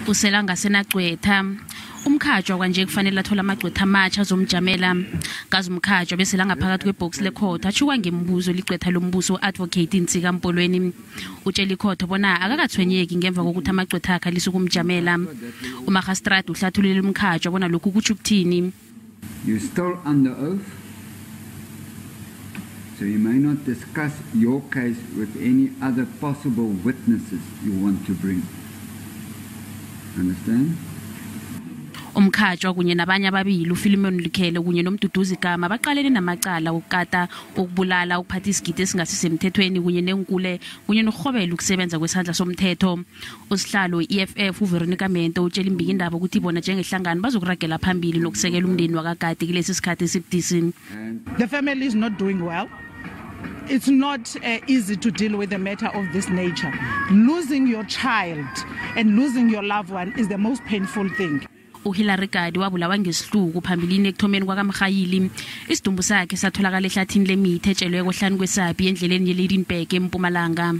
uselanga senagcwetha Mkhatshwa kwanje kufanele athola amagcwetha amatsha azomjamela ngazi Mkhatshwa bese la ngaphakathi kwebox lekhotho achuka ngembuzo ligcwetha lombuso advocate insika Mpolweni utshela Ikhotho bona akakathwenyeki ngemva kokuthi amagcwetha akhe lisukumjamela uMkhatshwa uhlathulule Mkhatshwa bona lokhu kuthi ukuthini. You still under oath, so you may not discuss your case with any other possible witnesses you want to bring. Understand? Mkhatshwa kunye nabanye ababili uFilimon Likhele kunye nomduduzi igama baqalene namacala okukata ukubulala ukuphatha isigidi esingasisemthethweni kunye nenkule kunye nokuhobela ukusebenza kwesandla somthetho. Usihlalo EFF uVeronica Mento utshela imbiki indaba ukuthi ibona njengehlangano bazokuragela phambili nokusekela umndeni wakagadi kulesi sikhathi esibudisi. The family is not doing well. It's not easy to deal with a matter of this nature. Losing your child and losing your loved one is the most painful thing. uHillary Gardee wabulawa ngesihluku phambilini ekuthomeni kwakamrhayili isidumbu sakhe satholakala ehlathini lemithi etshelwe kohlanu kwesabi endleleni yeLeidenburg eMpumalanga.